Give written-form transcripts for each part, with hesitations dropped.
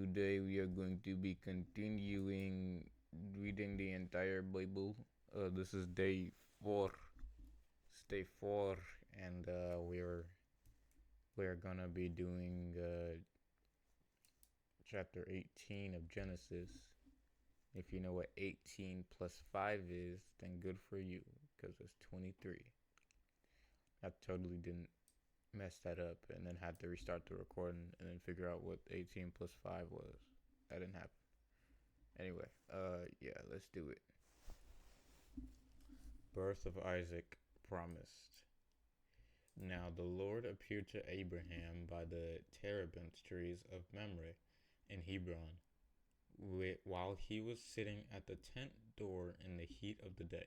today we are going to be continuing reading the entire Bible. This is day 4. It's day 4, and we're gonna be doing chapter 18 of Genesis. If you know what 18 plus 5 is, then good for you, because it's 23. I totally didn't mess that up and then had to restart the recording and then figure out what 18 plus 5 was. That didn't happen. Anyway, yeah, let's do it. Birth of Isaac promised. Now the Lord appeared to Abraham by the terebinth trees of Mamre in Hebron, while he was sitting at the tent door in the heat of the day.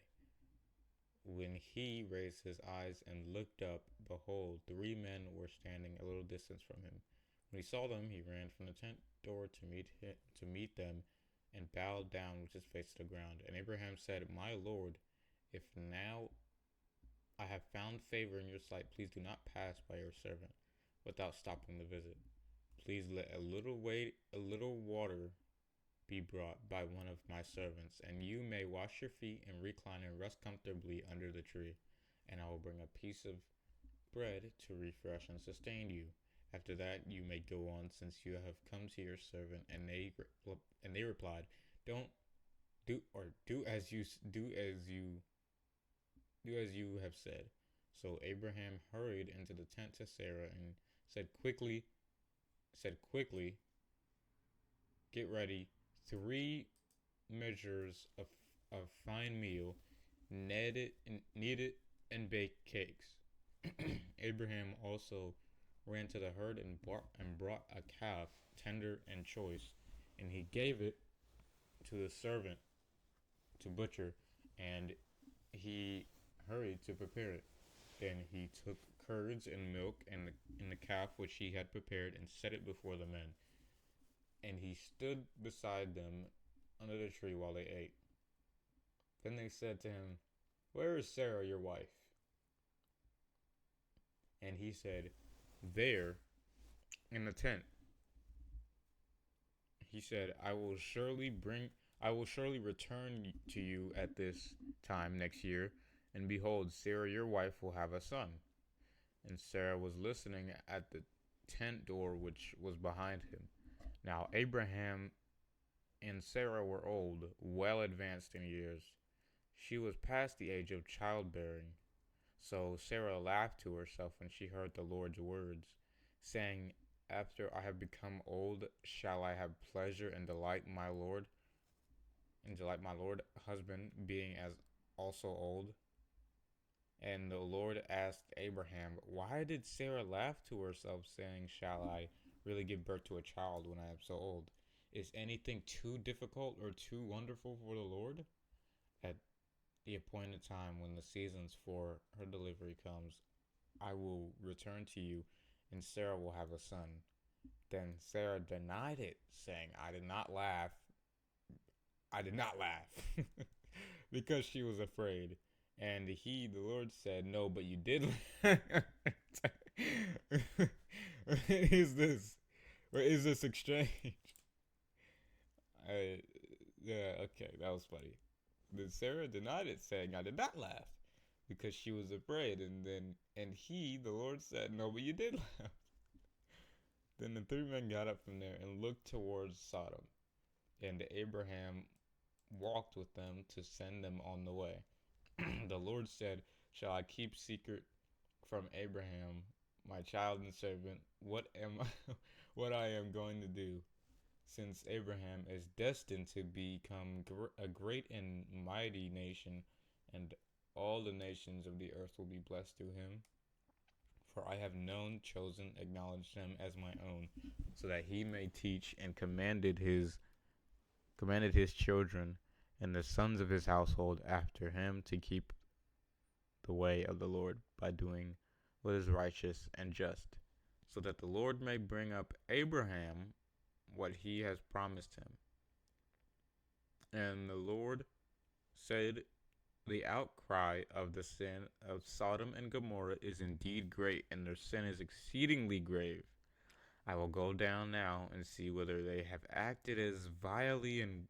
When he raised his eyes and looked up, behold, 3 men were standing a little distance from him. When he saw them, he ran from the tent door to meet them, and bowed down with his face to the ground. And Abraham said, "My Lord, if now I have found favor in your sight, please do not pass by your servant without stopping the visit. Please let a little water be brought by one of my servants, and you may wash your feet and recline and rest comfortably under the tree, and I will bring a piece of bread to refresh and sustain you. After that you may go on, since you have come to your servant." And they replied, "Don't do as you have said." So Abraham hurried into the tent to Sarah and said quickly, "Get ready 3 measures of fine meal, knead it, and bake cakes." Abraham also ran to the herd and brought a calf, tender and choice, and he gave it to the servant to butcher, and he hurried to prepare it. Then he took curds and milk and the calf which he had prepared and set it before the men. And he stood beside them under the tree while they ate. Then they said to him, "Where is Sarah, your wife?" And he said, "There, in the tent." He said, I will surely return to you at this time next year, and behold, Sarah your wife will have a son." And Sarah was listening at the tent door which was behind him. Now Abraham and Sarah were old, well advanced in years. She was past the age of childbearing. So Sarah laughed to herself when she heard the Lord's words, saying, "After I have become old, shall I have pleasure and delight my Lord husband, being as also old?" And the Lord asked Abraham, "Why did Sarah laugh to herself, saying, 'Shall I really give birth to a child when I am so old?' Is anything too difficult or too wonderful for the Lord?" At the appointed time, when the seasons for her delivery comes, I will return to you, and Sarah will have a son." Then Sarah denied it, saying, I did not laugh," because she was afraid. And the Lord said, "No, but you did laugh." What is this? What is this exchange? I, yeah, okay, that was funny. Then Sarah denied it, saying, "I did not laugh," because she was afraid. The Lord said, "No, but you did laugh." Then the 3 men got up from there and looked towards Sodom, and Abraham walked with them to send them on the way. The Lord said, "Shall I keep secret from Abraham, my child and servant, what I am going to do, since Abraham is destined to become a great and mighty nation, and all the nations of the earth will be blessed through him? For I have known, chosen, acknowledged him as my own, so that he may teach and commanded his children and the sons of his household after him to keep the way of the Lord by doing what is righteous and just, so that the Lord may bring up Abraham what he has promised him." And the Lord said, "The outcry of the sin of Sodom and Gomorrah is indeed great, and their sin is exceedingly grave. I will go down now and see whether they have acted as vilely and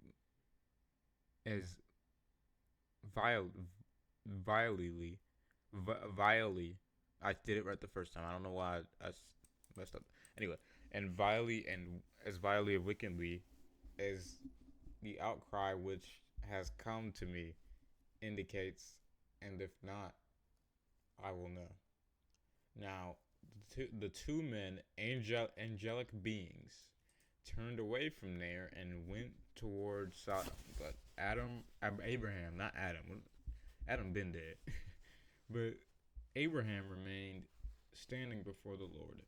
as vile, vilely, vilely. I did it right the first time. I don't know why I messed up. Anyway, and vilely and as vilely and wickedly as the outcry which has come to me indicates, and if not, I will know. Now, the two men, angelic beings, turned away from there and went towards Sodom. But Abraham, not Adam. Adam been dead. But Abraham remained standing before the Lord.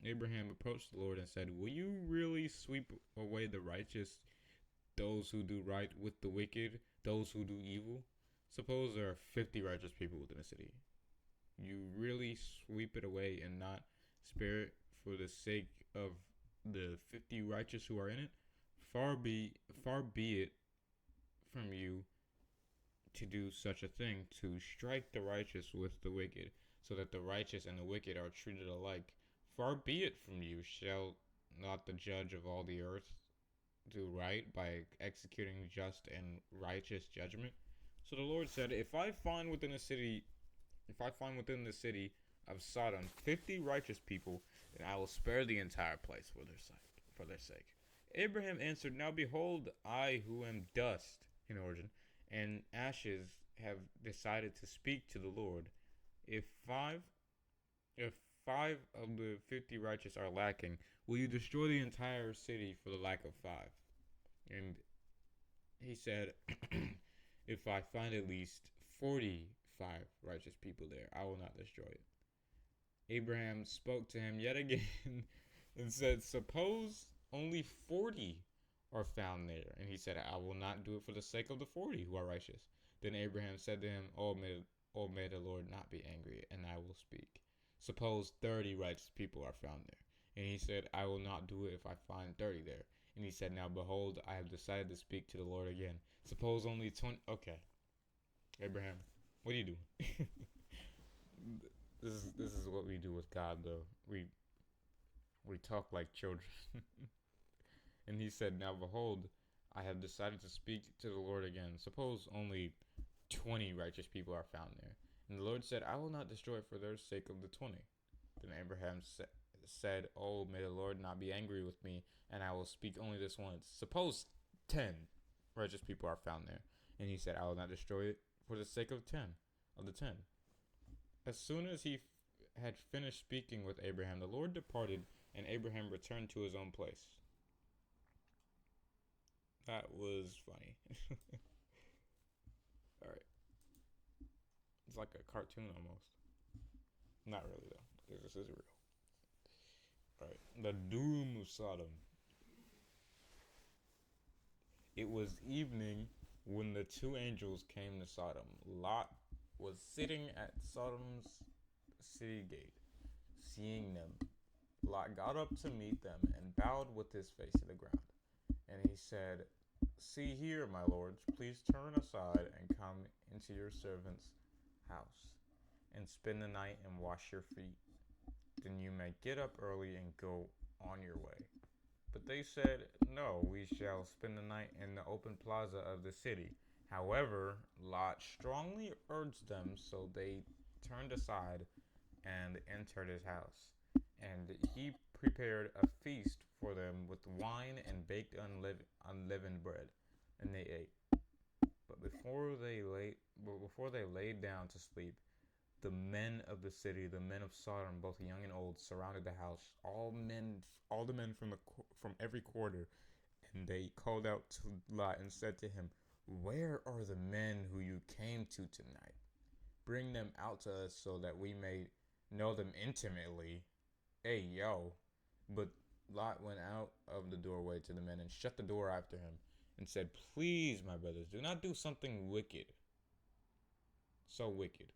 Abraham approached the Lord and said, "Will you really sweep away the righteous, those who do right, with the wicked, those who do evil? Suppose there are 50 righteous people within a city. You really sweep it away and not spare it for the sake of the 50 righteous who are in it? Far be it from you to do such a thing, to strike the righteous with the wicked, so that the righteous and the wicked are treated alike. Far be it from you. Shall not the judge of all the earth do right by executing just and righteous judgment?" So the Lord said, if I find within the city of Sodom 50 righteous people, then I will spare the entire place for their sake. Abraham answered, "Now behold, I who am dust in origin and ashes have decided to speak to the Lord. If five if five of the 50 righteous are lacking, will you destroy the entire city for the lack of five?" And he said, "If I find at least 45 righteous people there, I will not destroy it." Abraham spoke to him yet again and said, "Suppose only 40 are found there." And he said, "I will not do it for the sake of the 40 who are righteous." Then Abraham said to him, "Oh, may the Lord not be angry, and I will speak. Suppose 30 righteous people are found there." And he said, "I will not do it if I find 30 there." And he said, "Now behold, I have decided to speak to the Lord again. Suppose only 20. Okay, Abraham, what are you doing? This is what we do with God, though. We talk like children. And he said, "Now behold, I have decided to speak to the Lord again. Suppose only 20 righteous people are found there." And the Lord said, "I will not destroy it for their sake of the 20." Then Abraham said, "Oh, may the Lord not be angry with me, and I will speak only this once. Suppose 10 righteous people are found there." And he said, "I will not destroy it for the sake of the 10. As soon as he had finished speaking with Abraham, the Lord departed, and Abraham returned to his own place. That was funny. All right. It's like a cartoon almost. Not really, though, because this is real. All right. The doom of Sodom. It was evening when the two angels came to Sodom. Lot was sitting at Sodom's city gate. Seeing them, Lot got up to meet them and bowed with his face to the ground. And he said, "See here, my lords, please turn aside and come into your servant's house and spend the night and wash your feet. Then you may get up early and go on your way." But they said, "No, we shall spend the night in the open plaza of the city." However, Lot strongly urged them, so they turned aside and entered his house. And he prepared a feast for them with wine and baked unleavened bread, and they ate. But before they laid down to sleep, the men of the city, the men of Sodom, both young and old, surrounded the house. All the men from every quarter, and they called out to Lot and said to him, "Where are the men who you came to tonight? Bring them out to us so that we may know them intimately." Hey, yo. But Lot went out of the doorway to the men and shut the door after him and said, "Please, my brothers, do not do something wicked. So wicked.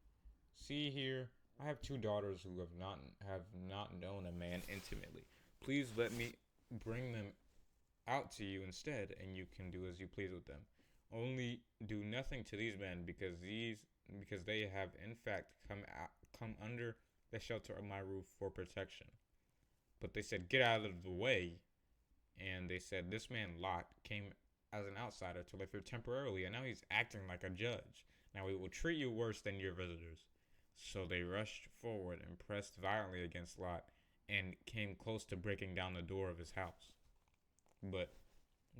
See here, I have two daughters who have not known a man intimately. Please let me bring them out to you instead, and you can do as you please with them. Only do nothing to these men, because they have in fact come under the shelter of my roof for protection." But they said, get out of the way. And they said, this man Lot came as an outsider to live here temporarily, and now he's acting like a judge. Now he will treat you worse than your visitors. So they rushed forward and pressed violently against Lot and came close to breaking down the door of his house. But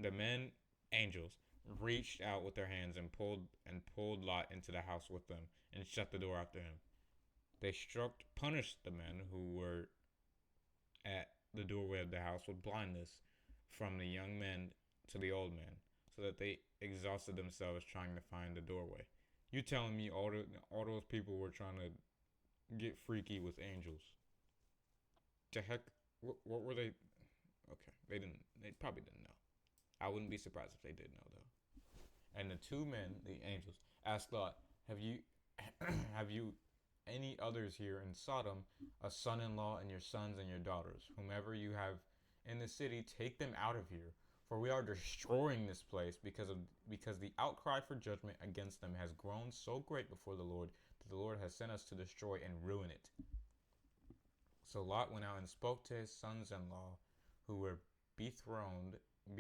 the men, angels, reached out with their hands and pulled Lot into the house with them and shut the door after him. They punished the men who were at the doorway of the house with blindness, from the young men to the old men, so that they exhausted themselves trying to find the doorway. You telling me all those people were trying to get freaky with angels? The heck, what were they? Okay, they didn't. They probably didn't know. I wouldn't be surprised if they did know though. And the two men, the angels, asked Lot, "Have you, have you any others here in Sodom, a son-in-law and your sons and your daughters, whomever you have in the city, take them out of here, for we are destroying this place because the outcry for judgment against them has grown so great before the Lord that the Lord has sent us to destroy and ruin it." So Lot went out and spoke to his sons-in-law, who were betrothed, and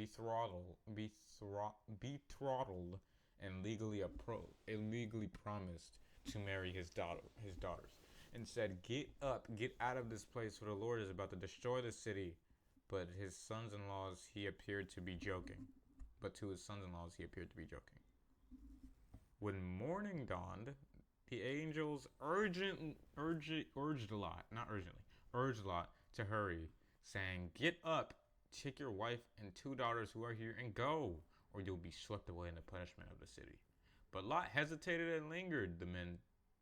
illegally promised to marry his daughters, and said, "Get up, get out of this place, for the Lord is about to destroy the city." But his sons-in-laws, he appeared to be joking. But to his sons-in-laws, he appeared to be joking. When morning dawned, the angels urged Lot to hurry, saying, "Get up, take your wife and 2 daughters who are here, and go, or you'll be swept away in the punishment of the city." But Lot hesitated and lingered. The men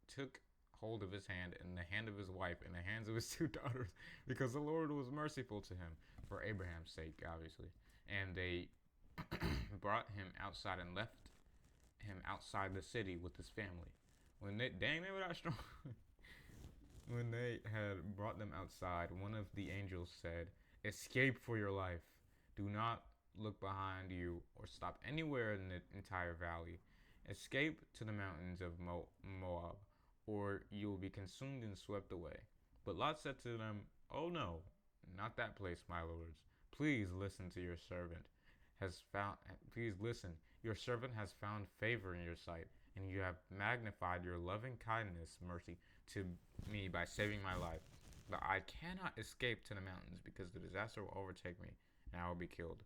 took hold of his hand and the hand of his wife and the hands of his 2 daughters, because the Lord was merciful to him, for Abraham's sake, obviously. And they brought him outside and left him outside the city with his family. They were that strong. When they had brought them outside, one of the angels said, "Escape for your life. Do not look behind you or stop anywhere in the entire valley. Escape to the mountains of Moab, or you will be consumed and swept away." But Lot said to them, "Oh no, not that place, my lords. Please listen to your servant. Please listen. Your servant has found favor in your sight, and you have magnified your loving kindness, mercy to me by saving my life. But I cannot escape to the mountains, because the disaster will overtake me, and I will be killed.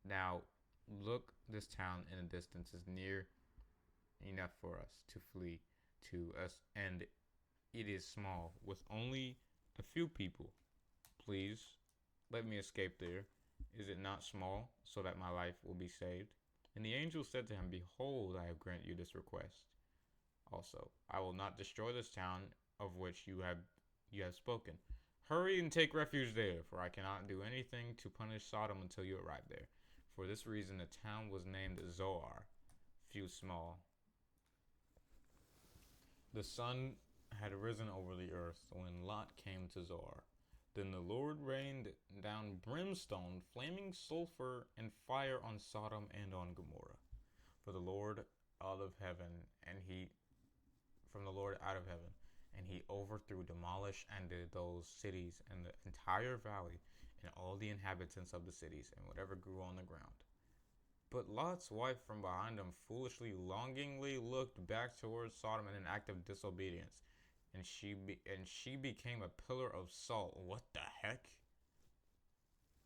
Now, look, this town in the distance is near enough for us to flee to us, and it is small, with only a few people. Please, let me escape there. Is it not small, so that my life will be saved?" And the angel said to him, "Behold, I have granted you this request. Also, I will not destroy this town of which you have spoken. Hurry and take refuge there, for I cannot do anything to punish Sodom until you arrive there." For this reason, the town was named Zoar, few small. The sun had risen over the earth when Lot came to Zoar. Then the Lord rained down brimstone, flaming sulfur, and fire on Sodom and on Gomorrah. For the Lord out of heaven, and he overthrew, demolished, and did those cities and the entire valley, and all the inhabitants of the cities, and whatever grew on the ground. But Lot's wife from behind him foolishly, longingly looked back towards Sodom in an act of disobedience, and she became a pillar of salt. What the heck?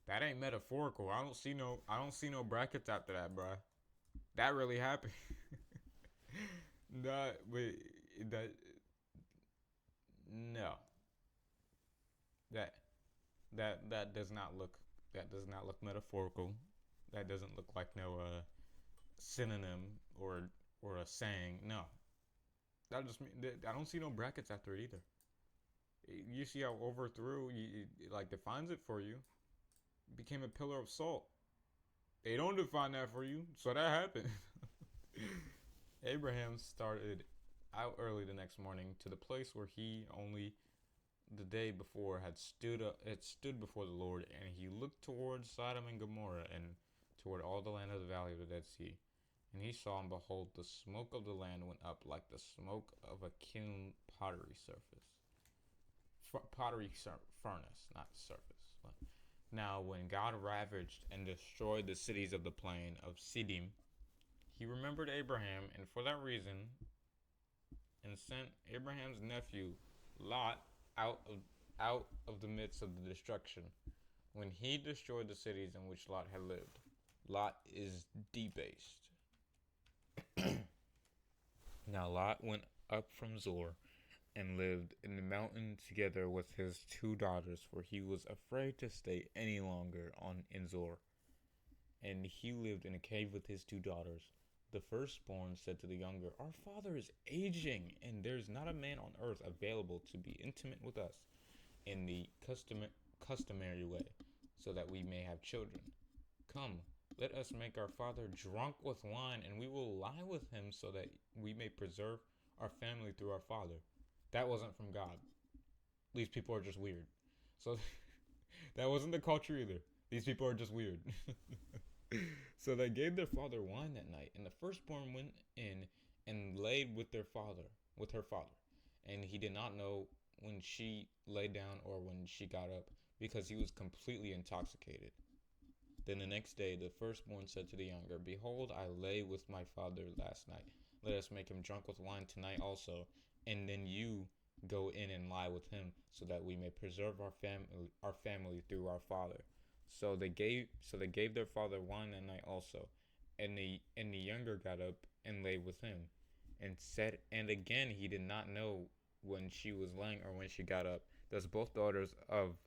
That ain't metaphorical. I don't see no brackets after that, bruh. That really happened. No. That does not look metaphorical. That doesn't look like no synonym or a saying. No. That just mean I don't see no brackets after it either. You see how overthrew it like defines it for you. Became a pillar of salt. They don't define that for you, so that happened. Abraham started out early the next morning to the place where he only the day before had stood before the Lord, and he looked towards Sodom and Gomorrah and toward all the land of the valley of the Dead Sea. And he saw, and behold, the smoke of the land went up like the smoke of a kiln pottery furnace, not surface. Now, when God ravaged and destroyed the cities of the plain of Siddim, he remembered Abraham, and for that reason, and sent Abraham's nephew Lot out of out of the midst of the destruction. When he destroyed the cities in which Lot had lived, Lot is debased. Now Lot went up from Zoar and lived in the mountain together with his two daughters, for he was afraid to stay any longer on in Zoar. And he lived in a cave with his two daughters. The firstborn said to the younger, "Our father is aging, and there is not a man on earth available to be intimate with us in the customary way, so that we may have children. Come, let us make our father drunk with wine, and we will lie with him, so that we may preserve our family through our father." That wasn't from God. These people are just weird. So that wasn't the culture either. These people are just weird. So they gave their father wine that night, and the firstborn went in and laid with her father. And he did not know when she lay down or when she got up, because he was completely intoxicated. Then the next day the firstborn said to the younger, "Behold, I lay with my father last night. Let us make him drunk with wine tonight also, and then you go in and lie with him, so that we may preserve our family through our father." So they gave their father wine that night also, and the younger got up and lay with him, and again he did not know when she was laying or when she got up. Thus both daughters of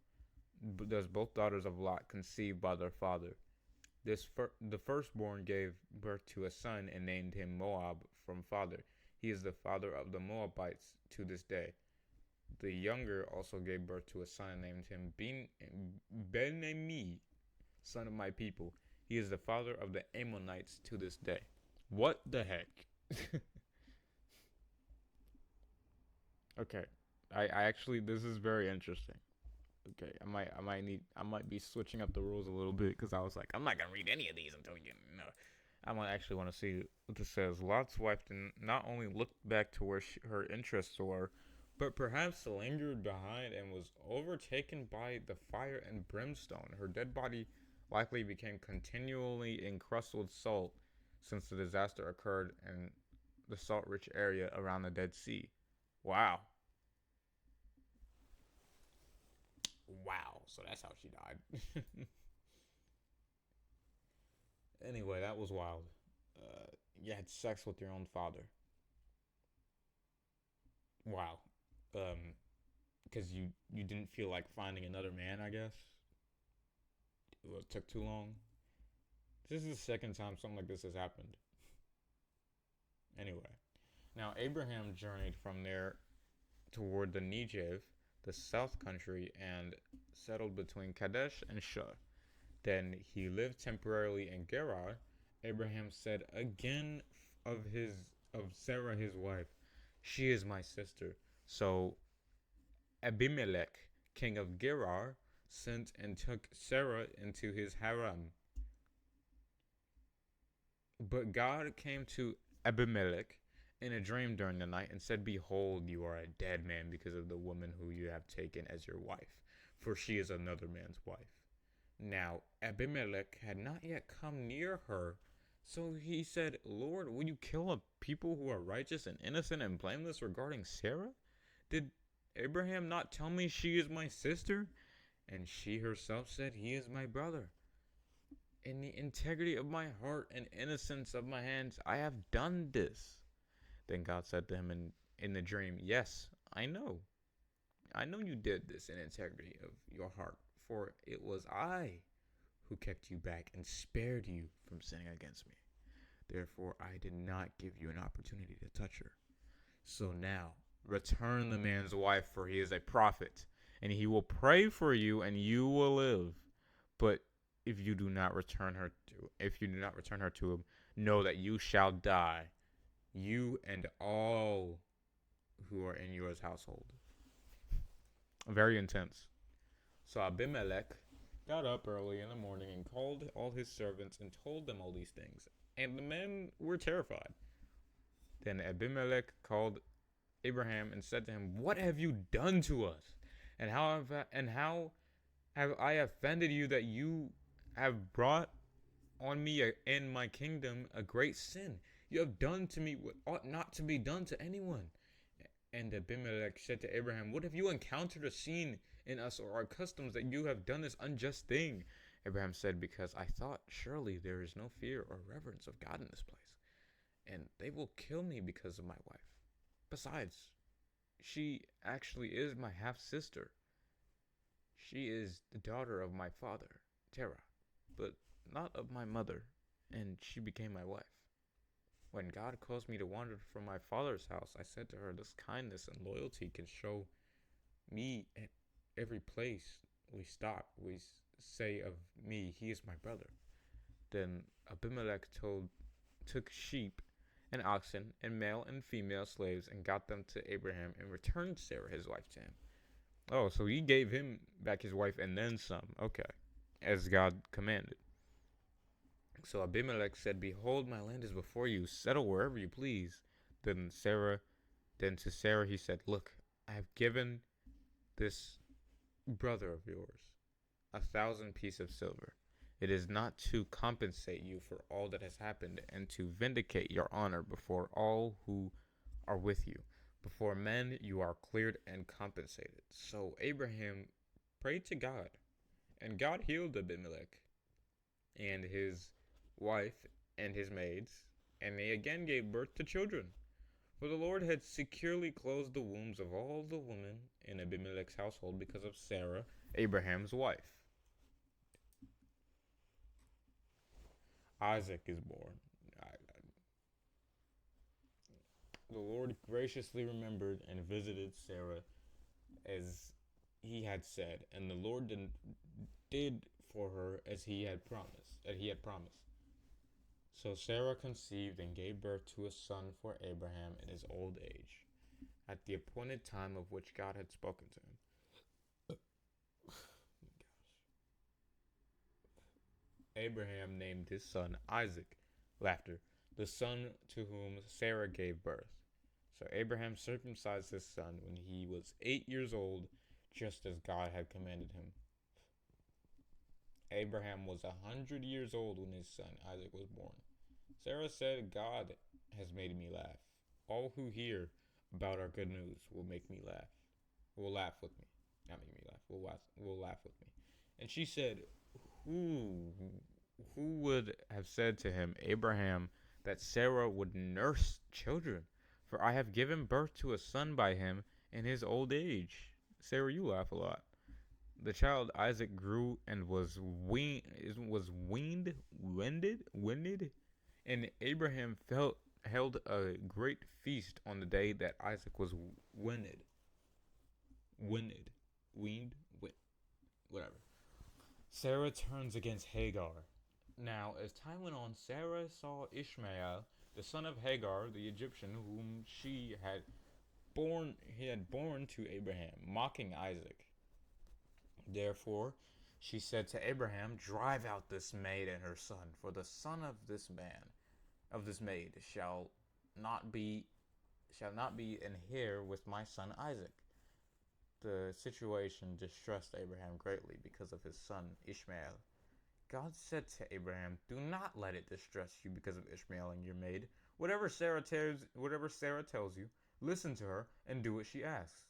Lot conceived by their father. The firstborn gave birth to a son and named him Moab from father. He is the father of the Moabites to this day. The younger also gave birth to a son, named him Ben-Ami, son of my people. He is the father of the Ammonites to this day. What the heck? Okay, I actually, this is very interesting. Okay, I might be switching up the rules a little bit, because I was like, I'm not gonna read any of these until you know. I might actually want to see what this says. Lot's wife did not only look back to where her interests were, but perhaps lingered behind and was overtaken by the fire and brimstone. Her dead body likely became continually encrusted with salt, since the disaster occurred in the salt-rich area around the Dead Sea. Wow. Wow. So that's how she died. Anyway, that was wild. You had sex with your own father. Wow. Because you didn't feel like finding another man, I guess. It took too long. This is the second time something like this has happened. Anyway, now Abraham journeyed from there toward the Negev, the south country, and settled between Kadesh and Shur. Then he lived temporarily in Gerar. Abraham said again of Sarah his wife, "She is my sister." So Abimelech, king of Gerar, sent and took Sarah into his harem. But God came to Abimelech in a dream during the night and said, "Behold, you are a dead man because of the woman who you have taken as your wife, for she is another man's wife." Now Abimelech had not yet come near her, so he said, "Lord, will you kill a people who are righteous and innocent and blameless regarding Sarah? Did Abraham not tell me she is my sister?" And she herself said, "He is my brother. In the integrity of my heart and innocence of my hands, I have done this." Then God said to him in the dream, "Yes, I know. I know you did this in integrity of your heart, for it was I who kept you back and spared you from sinning against me. Therefore, I did not give you an opportunity to touch her. So now, return the man's wife, for he is a prophet, and he will pray for you, and you will live. But if you do not return her to him, know that you shall die, you and all who are in your household." Very intense. So Abimelech got up early in the morning and called all his servants and told them all these things, and the men were terrified. Then Abimelech called Abraham and said to him, "What have you done to us? and how have I offended you that you have brought on me and my kingdom a great sin? You have done to me what ought not to be done to anyone. And Abimelech said to Abraham, what have you encountered or seen in us or our customs that you have done this unjust thing? Abraham said, because I thought, surely there is no fear or reverence of God in this place, and they will kill me because of my wife. Besides, she actually is my half sister. She is the daughter of my father, Terah, but not of my mother, and she became my wife. When God caused me to wander from my father's house, I said to her, this kindness and loyalty can show me at every place we stop. We say of me, he is my brother. Then Abimelech took sheep and oxen and male and female slaves and got them to Abraham and returned Sarah, his wife, to him. Oh, so he gave him back his wife and then some. Okay, as God commanded. So Abimelech said, behold, my land is before you. Settle wherever you please. Then to Sarah he said, look, I have given this brother of yours 1,000 pieces of silver. It is not to compensate you for all that has happened and to vindicate your honor before all who are with you. Before men you are cleared and compensated. So Abraham prayed to God, and God healed Abimelech and his wife and his maids, and they again gave birth to children. For the Lord had securely closed the wombs of all the women in Abimelech's household because of Sarah, Abraham's wife. Isaac is born. The Lord graciously remembered and visited Sarah as he had said, and the Lord did for her as he had promised. So Sarah conceived and gave birth to a son for Abraham in his old age, at the appointed time of which God had spoken to him. Abraham named his son Isaac, laughter, the son to whom Sarah gave birth. So Abraham circumcised his son when he was 8 years old, just as God had commanded him. Abraham was 100 years old when his son Isaac was born. Sarah said, God has made me laugh. All who hear about our good news will make me laugh. Will laugh with me. Not make me laugh. Will laugh with me. And she said, who would have said to him, Abraham, that Sarah would nurse children? For I have given birth to a son by him in his old age. Sarah, you laugh a lot. The child Isaac grew and was winded, and Abraham held a great feast on the day that Isaac was winded, weaned, whatever. Sarah turns against Hagar. Now, as time went on, Sarah saw Ishmael, the son of Hagar, the Egyptian, whom he had born to Abraham, mocking Isaac. Therefore, she said to Abraham, drive out this maid and her son, for the son of this maid, shall not be an heir with my son Isaac. The situation distressed Abraham greatly because of his son Ishmael. God said to Abraham, do not let it distress you because of Ishmael and your maid. Whatever Sarah tells you, listen to her and do what she asks.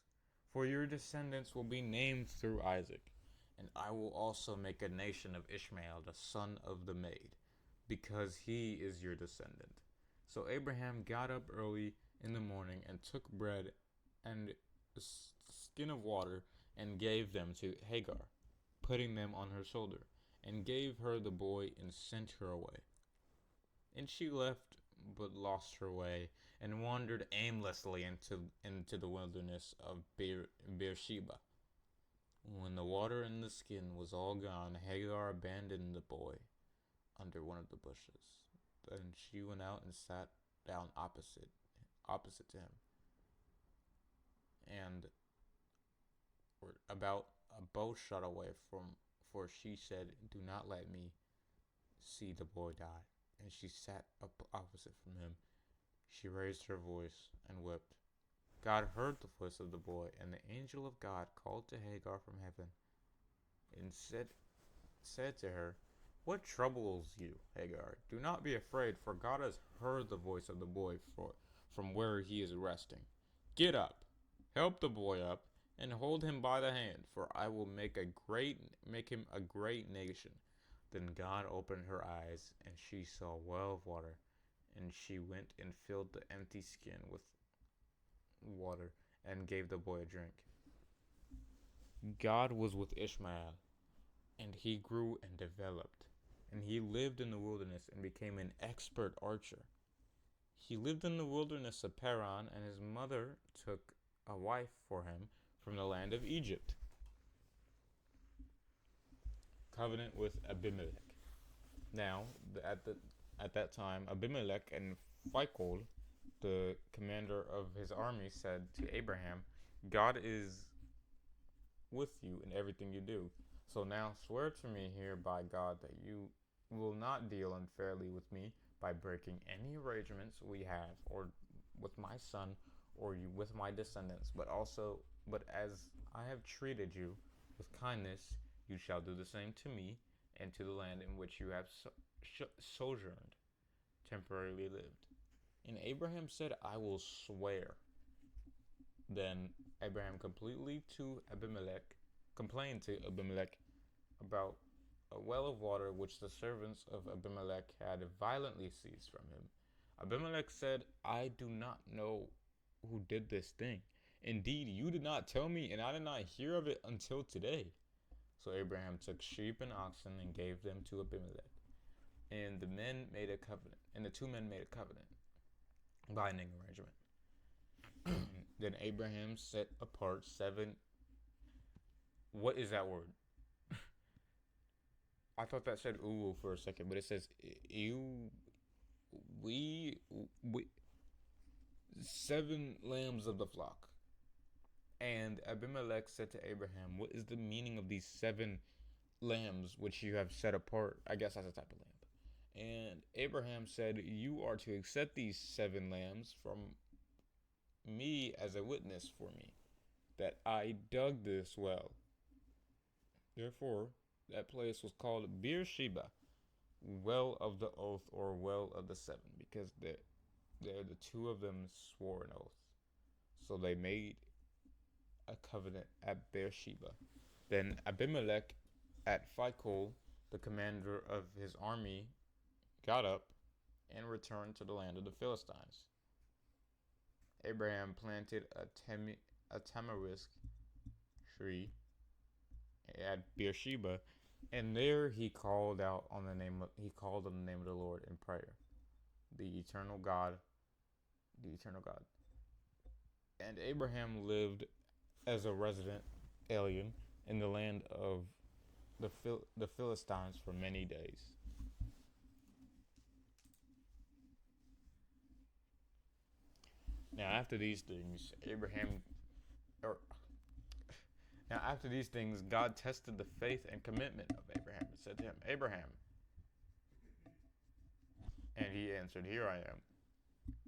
For your descendants will be named through Isaac, and I will also make a nation of Ishmael, the son of the maid, because he is your descendant. So Abraham got up early in the morning and took bread and a skin of water and gave them to Hagar, putting them on her shoulder, and gave her the boy and sent her away. And she left but lost her way and wandered aimlessly into the wilderness of Beersheba. When the water in the skin was all gone, Hagar abandoned the boy under one of the bushes. Then she went out and sat down opposite to him, and about a bow shot away for she said, do not let me see the boy die. And she sat up opposite from him. She raised her voice and wept. God heard the voice of the boy, and the angel of God called to Hagar from heaven and said to her, "What troubles you, Hagar? Do not be afraid, for God has heard the voice of the boy from where he is resting. Get up, help the boy up, and hold him by the hand, for I will make him a great nation." Then God opened her eyes, and she saw a well of water, and she went and filled the empty skin with water and gave the boy a drink. God was with Ishmael, and he grew and developed, and he lived in the wilderness and became an expert archer. He lived in the wilderness of Paran, and his mother took a wife for him from the land of Egypt. Covenant with Abimelech. Now, at that time, Abimelech and Phicol, the commander of his army, said to Abraham, "God is with you in everything you do. So now swear to me here by God that you will not deal unfairly with me by breaking any arrangements we have, or with my son, or you with my descendants, but as I have treated you with kindness, you shall do the same to me and to the land in which you have sojourned, temporarily lived." And Abraham said, "I will swear." Then Abraham complained to Abimelech about a well of water which the servants of Abimelech had violently seized from him. Abimelech said, "I do not know who did this thing. Indeed, you did not tell me, and I did not hear of it until today." So Abraham took sheep and oxen and gave them to Abimelech. And the two men made a covenant, binding arrangement. Then Abraham set apart seven. What is that word? I thought that said "uwu" for a second, but it says "ew." We 7 lambs of the flock. And Abimelech said to Abraham, "What is the meaning of these 7 lambs which you have set apart?" I guess that's a type of lamb. And Abraham said, "You are to accept these 7 lambs from me as a witness for me, that I dug this well." Therefore, that place was called Beersheba, well of the oath, or well of the 7, because there the 2 of them swore an oath. So they made a covenant at Beersheba. Then Abimelech at Phicol, the commander of his army, got up and returned to the land of the Philistines. Abraham planted a tamarisk tree at Beersheba, and there he called on the name of the Lord in prayer, the eternal God. And Abraham lived as a resident alien in the land of the Philistines for many days. Now after these things, God tested the faith and commitment of Abraham and said to him, "Abraham." And he answered, "Here I am."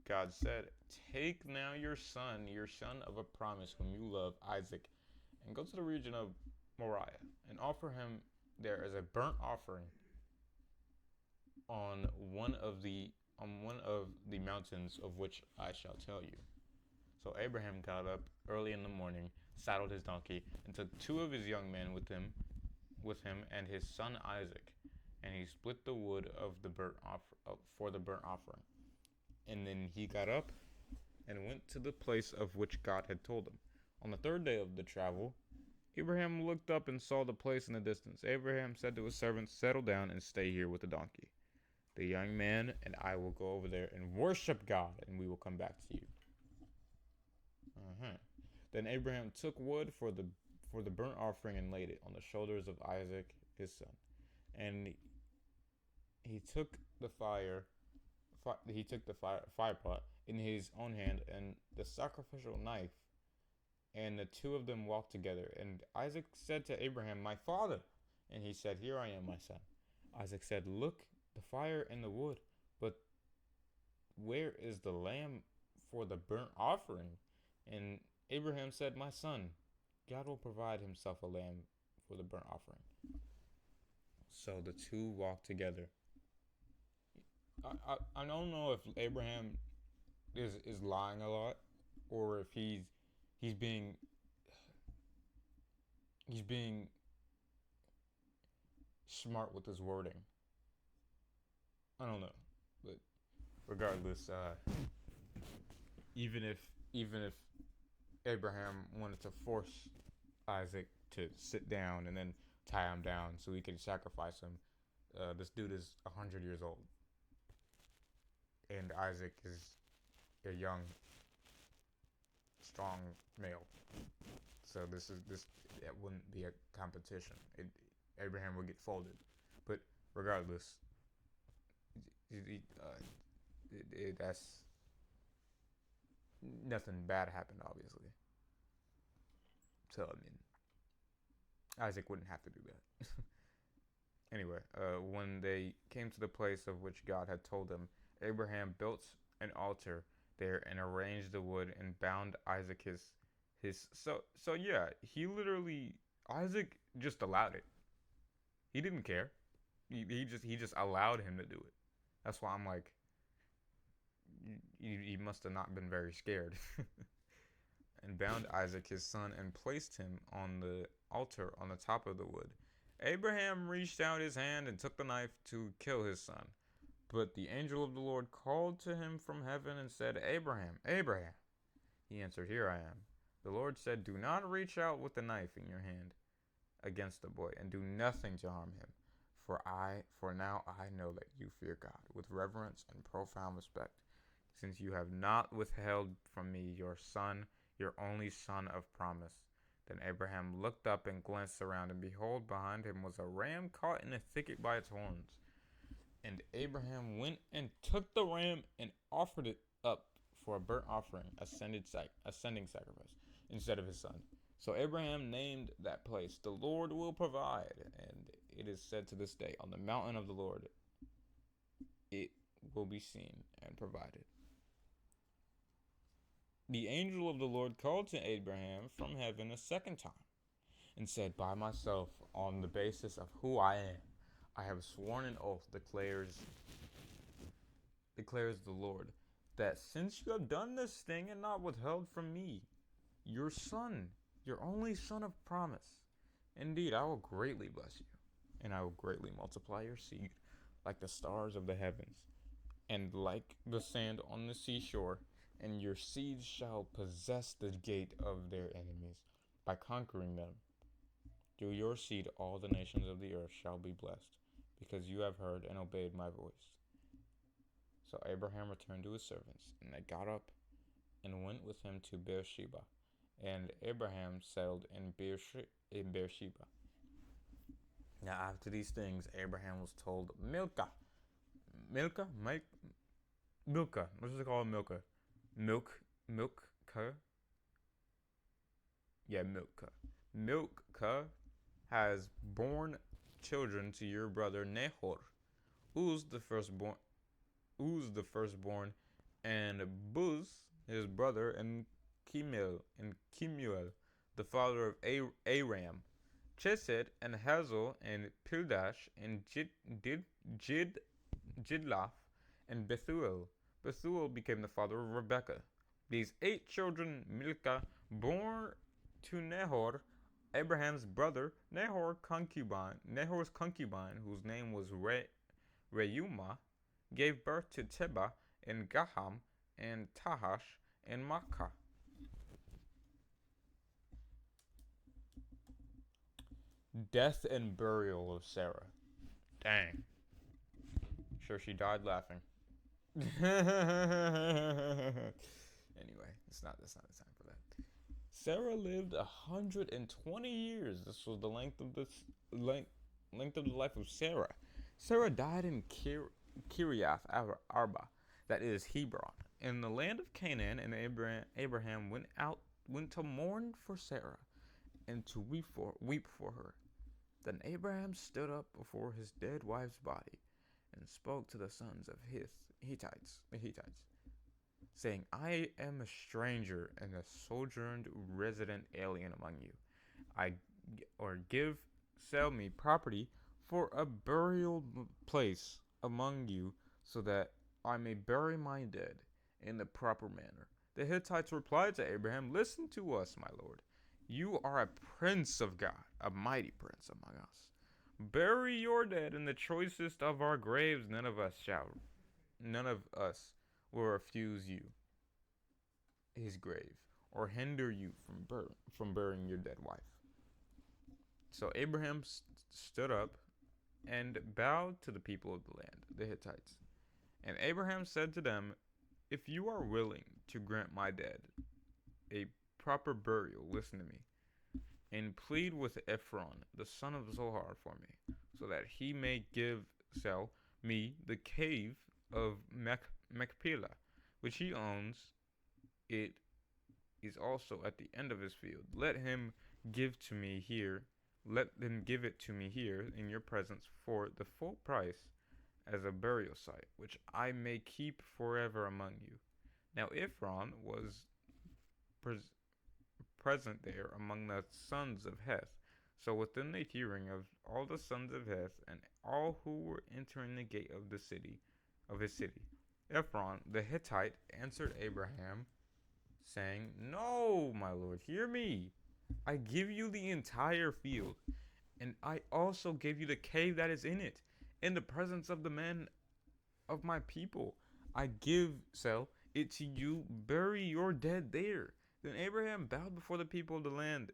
God said, "Take now your son of a promise, whom you love, Isaac, and go to the region of Moriah, and offer him there as a burnt offering on one of the mountains of which I shall tell you." So Abraham got up early in the morning, saddled his donkey, and took 2 of his young men with him and his son Isaac, and he split the wood of the for the burnt offering. And then he got up and went to the place of which God had told him. On the 3rd day of the travel, Abraham looked up and saw the place in the distance. Abraham said to his servants, "Settle down and stay here with the donkey. The young man and I will go over there and worship God, and we will come back to you." Then Abraham took wood for the burnt offering and laid it on the shoulders of Isaac his son. And he took the fire pot in his own hand and the sacrificial knife, and the 2 of them walked together. And Isaac said to Abraham, "My father." And he said, "Here I am, my son." Isaac said, "Look, the fire and the wood, but where is the lamb for the burnt offering?" And Abraham said, "My son, God will provide himself a lamb for the burnt offering." So the two walked together. I don't know if Abraham is lying a lot, or if he's being he's being smart with his wording. I don't know, but regardless, even if even if Abraham wanted to force Isaac to sit down and then tie him down so he could sacrifice him, this dude is 100 years old, and Isaac is a young, strong male. So this it wouldn't be a competition. Abraham would get folded, but regardless, that's nothing bad happened, obviously. So I mean, Isaac wouldn't have to do that. Anyway, when they came to the place of which God had told them, Abraham built an altar there and arranged the wood and bound Isaac his so yeah, he literally Isaac just allowed it. He didn't care. He just allowed him to do it. That's why I'm like, he must have not been very scared. And bound Isaac his son and placed him on the altar on the top of the wood. Abraham reached out his hand and took the knife to kill his son. But the angel of the Lord called to him from heaven and said, "Abraham, Abraham." He answered, "Here I am." The Lord said, "Do not reach out with the knife in your hand against the boy, and do nothing to harm him. For now I know that you fear God with reverence and profound respect, since you have not withheld from me your son, your only son of promise." Then Abraham looked up and glanced around, and behold, behind him was a ram caught in a thicket by its horns. And Abraham went and took the ram and offered it up for a burnt offering, ascending sacrifice, instead of his son. So Abraham named that place, "The Lord will provide." And it is said to this day, "On the mountain of the Lord it will be seen and provided." The angel of the Lord called to Abraham from heaven a second time and said, "By myself, on the basis of who I am, I have sworn an oath, declares the Lord, that since you have done this thing and not withheld from me your son, your only son of promise, indeed I will greatly bless you, and I will greatly multiply your seed like the stars of the heavens, and like the sand on the seashore, and your seed shall possess the gate of their enemies by conquering them. Through your seed all the nations of the earth shall be blessed, because you have heard and obeyed my voice." So Abraham returned to his servants, and they got up and went with him to Beersheba. And Abraham settled in Beersheba. Now after these things, Abraham was told, Milcah, Milcah, let's just call it Milcah. Milcah? Yeah, Milcah. Milcah has borne children to your brother Nahor, Uz the firstborn, and Buz his brother, and Kemuel, the father of Aram, Chesed and Hazel and Pildash and Jidlaph and Bethuel. Bethuel became the father of Rebekah. These 8 children Milcah bore to Nahor, Abraham's brother. Nahor's concubine, whose name was Reumah, gave birth to Tebah and Gaham and Tahash and Makkah. Death and burial of Sarah. Dang. Sure, she died laughing. Anyway, that's not the time for that. Sarah lived 120 years. This was the length of the life of Sarah. Sarah died in Kiriath Arba, that is Hebron, in the land of Canaan, and Abraham went to mourn for Sarah and to weep for her. Then Abraham stood up before his dead wife's body and spoke to the sons of the Hittites. saying, I am a stranger and a sojourned resident alien among you. I or give sell me property for a burial place among you, so that I may bury my dead in the proper manner. The Hittites replied to Abraham, listen to us, my lord. You are a prince of God, a mighty prince among us. Bury your dead in the choicest of our graves. None of us will refuse you his grave, or hinder you from burying your dead wife. So Abraham stood up and bowed to the people of the land, the Hittites. And Abraham said to them, if you are willing to grant my dead a proper burial, listen to me, and plead with Ephron, the son of Zohar, for me, so that he may sell me the cave of Machpelah, which he owns. It is also at the end of his field. Let them give it to me here in your presence for the full price as a burial site, which I may keep forever among you. Now Ephron was present there among the sons of Heth. So within the hearing of all the sons of Heth and all who were entering the gate of his city, Ephron the Hittite answered Abraham, saying, no, my lord, hear me. I give you the entire field, and I also gave you the cave that is in it, in the presence of the men of my people. I sell it to you, bury your dead there. Then Abraham bowed before the people of the land.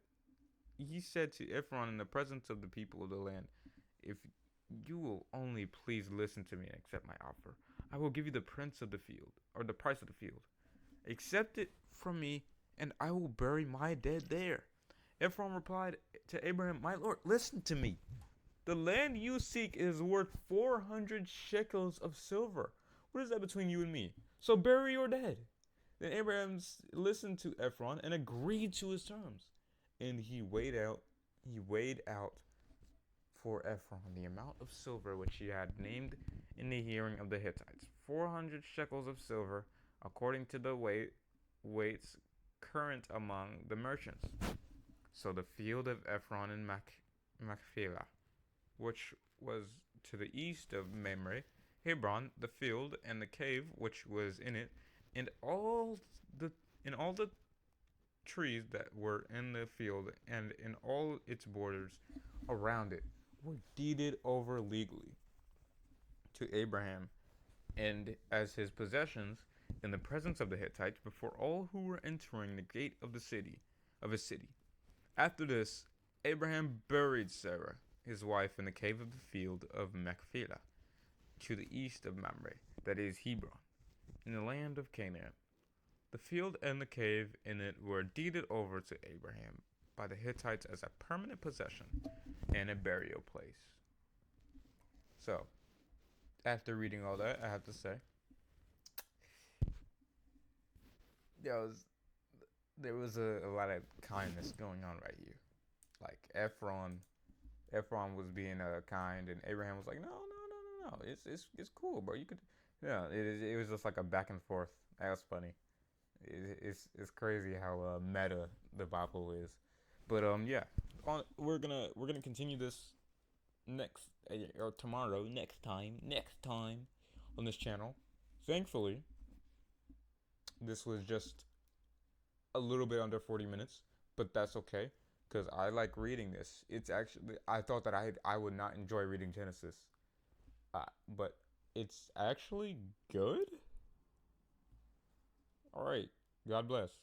He said to Ephron in the presence of the people of the land, if you will only please listen to me and accept my offer, I will give you the price of the field. Accept it from me, and I will bury my dead there. Ephron replied to Abraham, my lord, listen to me. The land you seek is worth 400 shekels of silver. What is that between you and me? So bury your dead. Then Abraham listened to Ephron and agreed to his terms. And he weighed out for Ephron the amount of silver which he had named in the hearing of the Hittites, 400 shekels of silver, according to the weights current among the merchants. So the field of Ephron in Machpelah, which was to the east of Mamre, Hebron, the field and the cave which was in it, and all the trees that were in the field and in all its borders around it were deeded over legally to Abraham and as his possessions in the presence of the Hittites before all who were entering the gate of his city. After this, Abraham buried Sarah, his wife, in the cave of the field of Machpelah, to the east of Mamre, that is Hebron, in the land of Canaan. The field and the cave in it were deeded over to Abraham by the Hittites as a permanent possession and a burial place. So, after reading all that, I have to say, there was a lot of kindness going on right here. Like Ephron was being kind, and Abraham was like, no, it's cool, bro. You could, yeah. It was just like a back and forth. That was funny. It's crazy how meta the Bible is, but yeah. We're gonna continue this next or tomorrow, next time on this channel. Thankfully, this was just a little bit under 40 minutes, but that's okay because I like reading this. It's actually, I thought that I would not enjoy reading Genesis, but it's actually good. All right, God bless.